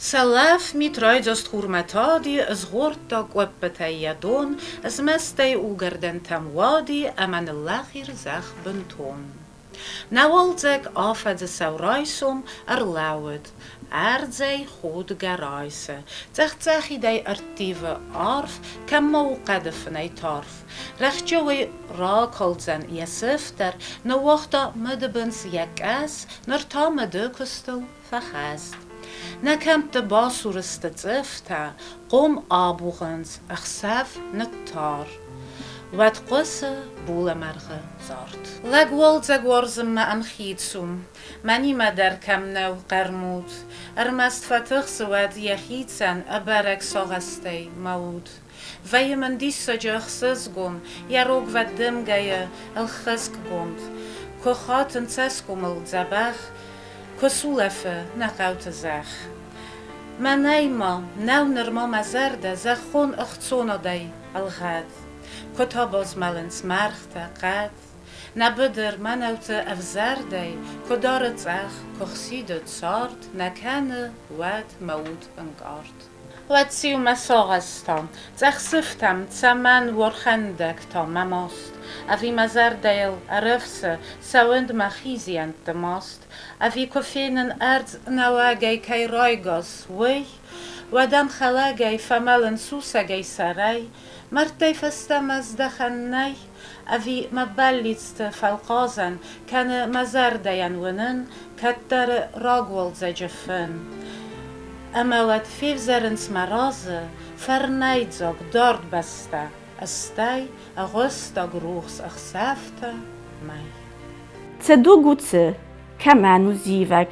Salaf mitraid az hurmatadi az horta quppetayadon az mestay ugarden tamwadi aman allachir zach benton. Nawalzeg afad de sauraisum lawed, zij goed garaise. Zech idei artive arf, kam mawqad fnei tarf. Rechtjowi raakholzen jesifter, na wachta medebens jekas, nar ta medekustel vergast. Na kempt de basuriste zifta, qom abugens, achsaf nettar. Wat qusse boelemerge zart. Legwol zegwarzem ma an gietsum, mani ma der kem nou qarmoed. Mest fatug zowat jechietsen a berek sogastei maud. Vije men disse jugses gon, ook wat dimgeje el gisk gond. Ko gaten zeskomel zabach, ko soelefe na goute zeg. Maneima, nou nerma mazerde, zeg gon achtzonadei al gaat. Kotabos malens marchte gaat, na bedder manoute afzardei, kodaret zag, kochsidet sart, na kenne wat maud en kaart. Wat ziu masogastam, zeg siftam, tsaman worchendek tam mamost, avi mazardeil arufse, sauend machizient de most, avi kofenen erd nawagei kai roigos, wei, ودم خلاقي فمالن سوساقي سراي مرتي فستمز دخناي أفي مباليست فالقازن كان مزار ديان ونن كتر راقول زجفن أما ود فيف زرنس مرازه فرنايدزوك دورد بستا استاي أغسطا گروخس أخسافتا ماي تدو گوتse كمان وزيفك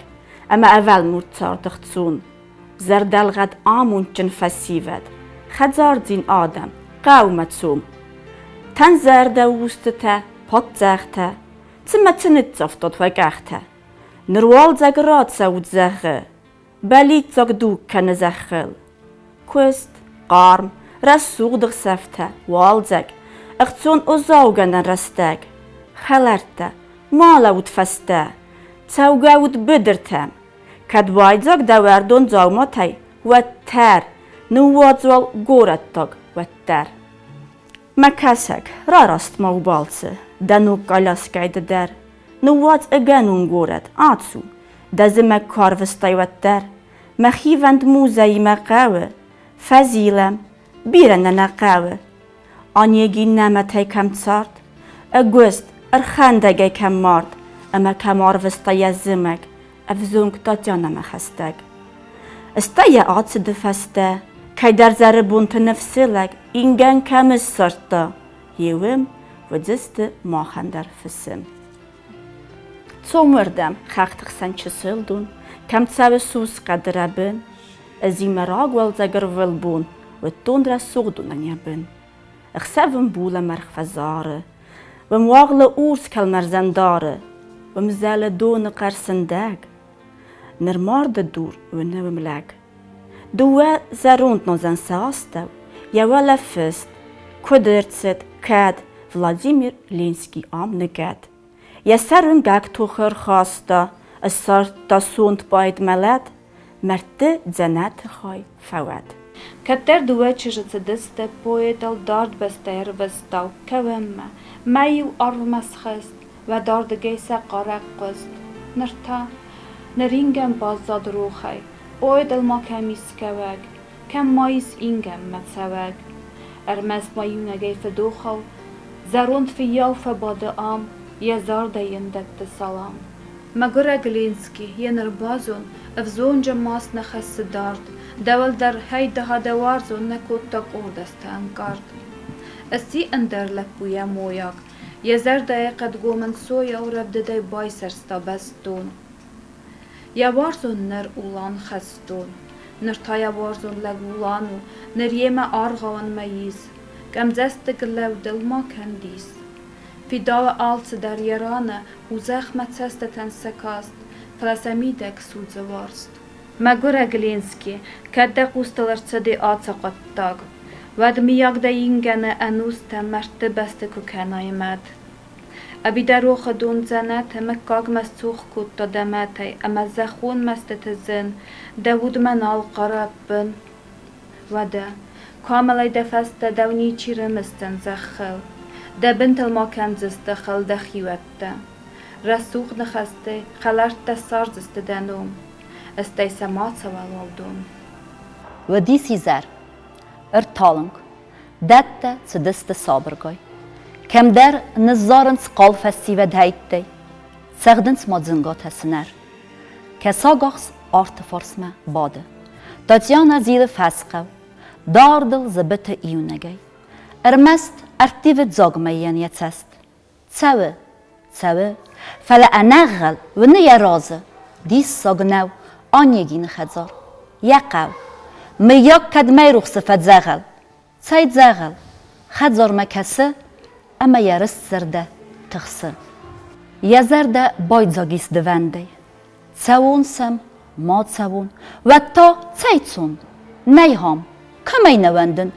أما أول مرتار دختسون زردلغد آمونچن فسیود خزاردین آدم قومتسوم تن زرده وستته پات زخته تمتنت زفتاد و گخته نروال زگ راد سود زخه بلیت زگ دوک کنه زخل کوست قارم رسوق دغ سفته وال زگ اختون ازاوگنن رستگ خلرته مالا ود فسته توگه ود بدرتم كدوايدزاك داوردون زاوماتي واتر نوادزوال غورتاك واتر مكاسك راراست موبالسه دانو قلاسكاي در نواد اگانون غورت آتسو دزمك كارفستاي واتر مخيوند موزاي مقاوه فزيلم بيرن نقاوه آنيگي نمتاي كم تسارد اگوست ارخاندگاي كم مارد اما كمارفستاي زمك افزونك تاتيانا مخستك استايا آتس دفسته كي در زربون تنفسلك إنجان كامس سرطة يوم ودست ماخندر فسم تومردم خاختق سنچ سلدون كم تساوي سوس قدربن ازي مراغ والزگر ولبون وتون را سوغدون نيبن اخسفن بولا مرخ فزاره ومواغل اورس كالمرزنداره ومزال دون قرسنداق نرمارد دور ونوملاق دوا زاروند نوزن ساستو يوالا فست كودرتست كاد فلاديمير لينسكي آم نگاد يسرن گاك توخر خاستا السارتا سوند بايد ملاد مرت زنات خاي فواد كتر دوا چجت دست بويدل دارد بستير بستاو كوما مايو أرو مسخست و داردگی سقارق قست نرتا نرینگم بازداد روخی اویدل ما کمیس کوگ کم مایس اینگم متسوگ ارمست مایونگی فدوخو زروند فی یو فباد آم یزارده یندکت سلام مگره گلینسکی ینر بازون افزون جماس نخست دارد دول در هیده ها دوارزون نکوت تاک اوردست انکارد اسی اندر لپویا مویاک يزرده قد قومن سويا وربدده بايسر ستابستون يوارزون نر اولان خستون نر تا يوارزون لغولانو نر يما آرغوان ميز كم زستق لو دل ما كنديس في داو آلت در يرانه و زخمت سستتن سكاست فلسميدك سود زوارست مگوره گلینسکی کده قوستلر صدي آتساقتاق ود میاگ ده اینگنه انوسته مرته بسته که کنای مد ابی در روخ دون زنت مکاگ مستوخ کود تا دمتی اما زخون مستت زن داود منال قرب بن ودا کامل دفست دونی چیر مستن زخل دا بنت الماکم زستخل دخیوت رسوخ نخسته خلرت دا سارزست دانوم استی سمات سوالوالدون و دی سیزر ارتالنگ داده تدست سابرگای کم در نزارن سقال فستیو دهیده سغدن سمادزنگات هسنر کساگاخس آرت فارسمه باده تاتیانا زیر فسقو داردل زبط ایونگای ارمست ارتیوت زاگمینیت است تسوه فلا انغل و نیا رازه دیس ساگنو آنیگین خزار یقو میاک کدمه روخ صفت زغل ساید زغل خزار مکسه اما یارست زرده تخسه یا زرده باید زاگیس دونده تسوون سم ما تسوون و تا تسایتسون نیهام کمی نوندن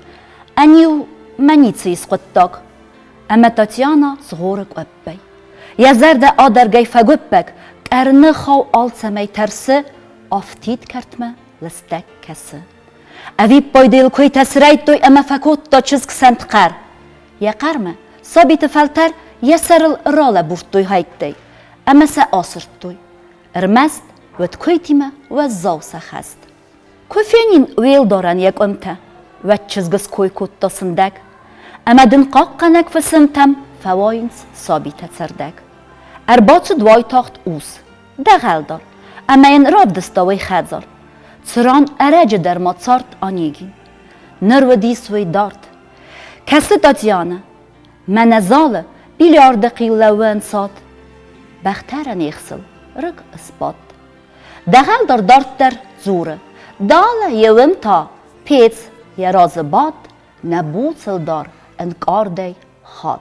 انیو منی تسیس قطاق اما تاتیانا صغورک وبی یا زرده آدرگی فگوبک ارنه خو آل سمی ترسه آفتید کرتمه لستک کسه اوی پایدیل کوی تسرید توی اما فکوت تا چیز کسند قر یا قرمه سابیت فلتر یا سرل راله برد توی هایت دی اما سا آسرد توی ارمست و تکوی تیمه و زاو سخست کوی فینین ویل دارن یک امته و چیزگس کوی کود تا سندگ اما دن قاقنک فسنتم فواینس سابیت سردگ ارباط دوای تاخت اوس دغل دار اما این راد دستاوی خزار سران ارج در ماتسارت آنیگین نرو دیسوی دارد کسی تاتیانه من ازاله بیلیارد قیلوان ساد بختر نیخسل رگ اسپاد دغل دار دارد در زوره داله یوم تا پیز یا راز باد نبوسل دار انکار دی خاد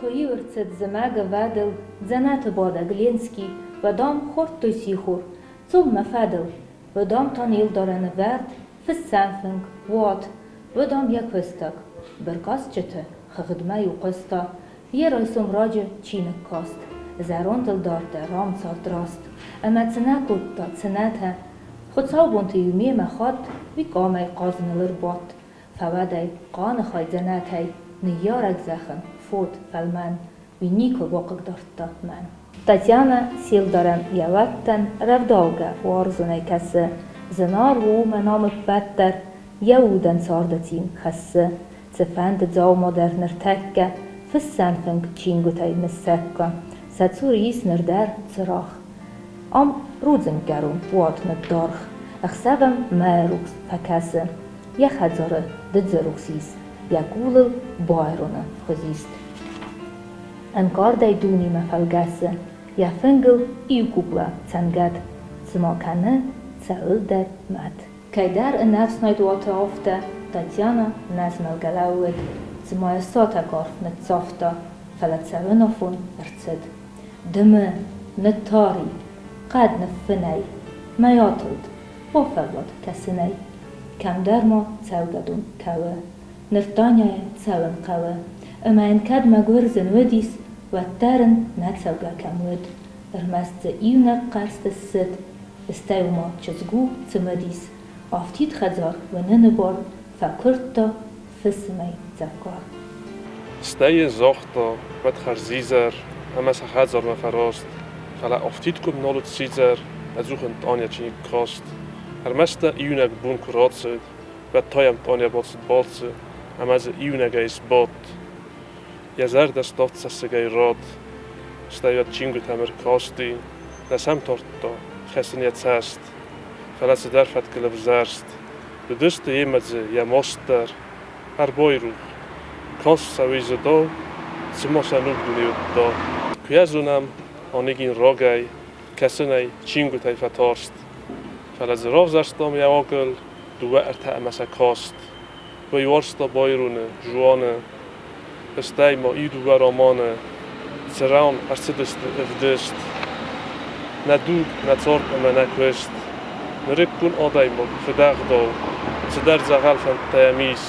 کوی ورцет زماگ وادل زنات بادا گلینسکی و دام خورد توی سیخور زوم مفادل و دام تانیل دارن ورد فسانفنگ وات و دام یک فستک برکاس چته خدمه یو قستا یه رایسوم راجه چینک کاست زرون دل دارده رام سارد راست اما تنه کود تا تنه ته خود ساو یومی مخواد وی قامه قازنلر بات فواده قان خواهی زنه ته نیارک زخن فود فلمن وی نیکو باقق دارد من تاتیانا سیل دارن یواتن رفداوگه وارزونه کسه زنار و منام بدتر یودن ساردتین خسه زفند زاو مادر نرتکه فسانفنگ چینگو تای مسکه ساتسوریس نردر زراخ ام روزم گرون وات ندارخ اخسابم ماروکس فکاسه یک هزاره دزروکسیس یکولل بایرونه خزیست انکار دای دونی مفلگاسه یا فنگل ایوکوبلا تنگد زماکنه سأل در مد که در نفس ناید واته آفته تاتیانا نزمل گلاود زمای ساتا کارف نتصافته فلت سرونافون ارتد دمه نتاری قد نفنی میاتلد وفلوت کسنی کم در ما سوگدون کوه نرتانیای سوون قوه اما انکد مگورزن ودیس و ترن نتسوگا کمود ارمست ایونک قرست ست استیو ما چزگو سمدیس آفتید خزار و ننبار فکرتا فسمی زفکار Steje zochta, wat Zizer, en ze Hazar me verrast. Fala aftit komt naar het Zizer, en zoekend Anja Chini krast. Her meste Iunek boen kuratset, و تایم تانیا بالس امز ایونگه is bot. Jazar da stotsa sig rad. Stajat chingu tamer kosti. Da sam torto. Khasniat sast. Falas darfat kelabzarst. De duste imadze ja moster. Har boyru. Kossa wizodo. Simosa nubniuto. Kuyazunam onigin rogay. Kasnay chingu tayfatorst. Falas rovzarstom ja ogel. Dua erta masa kost. Bij worsta boyrune, joane. Stay mo idu varomane. Zeraun arcidist evdist. Na du, na zort en na kwest. Nrikun odaimo, verdagdo. Zedar zagal van tayamis.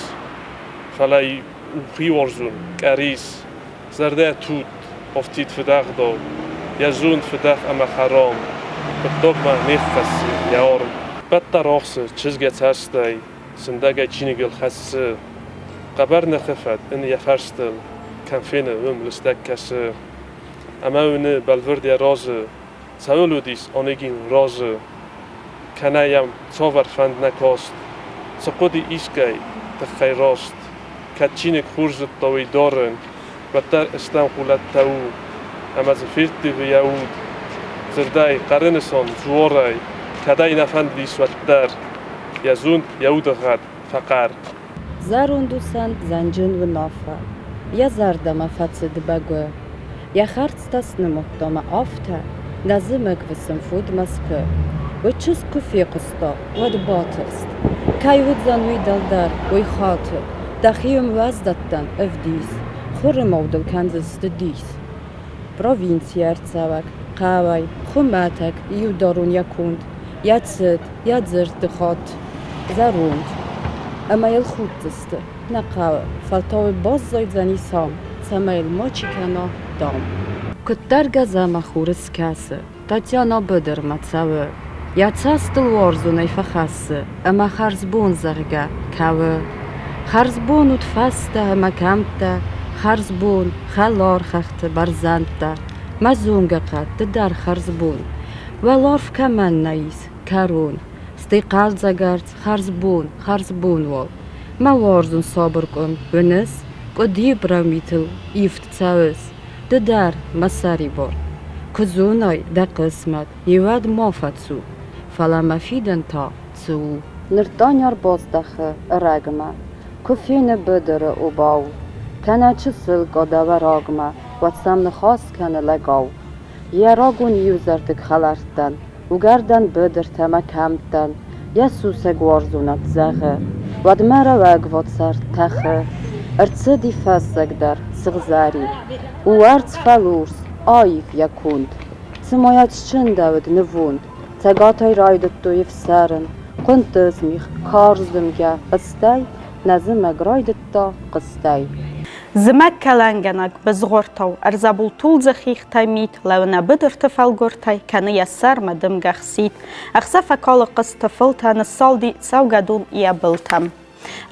Falai upriworzun, karis. Zerde tut, of tit verdagdo. Yazun verdag ama haram. Bedogma nifasi, yaorm. Batta roxse, chizget hastay. Sindagay chinigil khasse. قبر نخفت إن يفرستل كان فينا لستك كسر أما ون بالورد راز سولوديس آنگین راز کنایم صور فند نکاست سقودی ایسکای تخیراست کچینک خورزت تاوی دارن و در استم خولت تاو اما زفیرتی و یهود زردای قرنسان زوارای کدای نفند لیس و در یزون یهود غد فقر Zarundusan zanjun v nafa. Ja zardama facet bagwe. Ja hartstas nemottoma afta. Nazimek visem fud maske. Vachus kufiqsto, vad baterst. Kai vudzan vi daldar, vi khater. Dachium vazdattan evdis. Khurmodel kanzas stedis. Provincija Ercavak, Qavay, Khumatak, Yudarun yakund. Yatsit, yadzirt khat. Zarund. أما يلخوتست نقاو فالتاوي بازاي زاني سام سمايل ماچي كنا دام كترگا زما خورس كاسه تاتيانا بدر متساوي ياتساستل وارزو نيفخاسه أما خرزبون زرگا كاوي خرزبون وتفاسته أما كامته خرزبون خلار خخت برزانته مزونگا قد در خرزبون ولارف كمان نايس كارون استيقال زغارت خرزبون وال ما وارزون صابر كن بنس قدي براميتل يفت تساوس ددار مساري بور كزوناي دا قسمت يواد مافتسو فلا ما فيدن تا تسو نرتانيار بازدخه راغما كفين بدر وباو كانا چسل قدا وراغما واتسام نخاص كان لگاو يراغون يوزرتك خلارتن وگردن بدر تما کمتن یسوس گوارزونت زغه ودمره وگوات سر تخه ارتصدی فسگ در سغزاری و ارتص فلورس آیف یکوند سمایت چند داود نووند تگاتای رایدت دویف سرن قنتز میخ کارزدمگه قستای نزمگ رایدت دا قستای زمك كلانجنك بزغورتو أرزابول طول زخيخ تايميت لو نبدر تفل غورتاي كان يسار مدم غخسيت أخسفا كالا قص تفلتا نصال دي تساوغادون يابلتم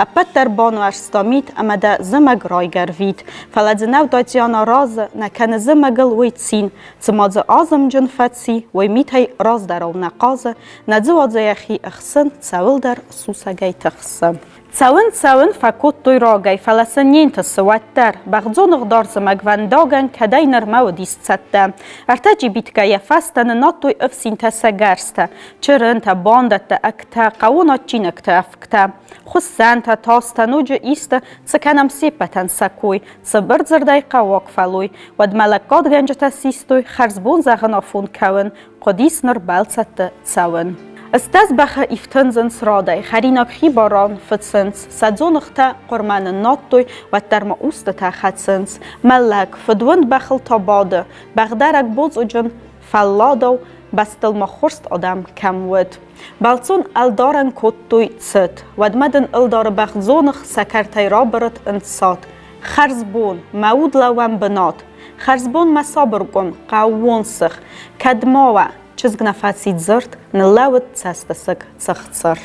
أبتر بانو أرستاميت أما دا زمك رايگر فيت فلادناو داتيانا راز نكان زمگل ويتسين تماز آزم جن فتسي ويميتاي راز دارو نقاز ندزواد زيخي أخسن تساول در سوسا جاي تخسن تساون فكوت توي راجي فلسنين تسواتر بغزون غدار زمك وانداغن كداي نرمو ديستستا ارتاجي بيتكا يفاستن ناتوي افسين تساگرستا چرن تا باندت اكتا قونا چينك تافكتا خسان تا تاستا نوجه ايست سكانم سيبتن ساكوي سبرد زرداي قواق فالوي ود ملكات غنج تسيستوي خرزبون زغنافون كون قديس نربالست تساون استازبخ افتنزنس رادای خریناک خیباران فتسنس سادزونختا قرمان ناتوی و ترما اوستا خدسنس ملک فدوند بخل تاباده بغدرک بوز اجن فلادو بستل ما خورست آدم کم ود بلسون الدارن کتوی تست ودمدن الدار بخزونخ سکرتای رابرت انسات خرزبون مود لوان بنات خرزبون مسابر کن قوونسخ کدماوه چزگ نفسی زرد نلاوت سستسک سختصر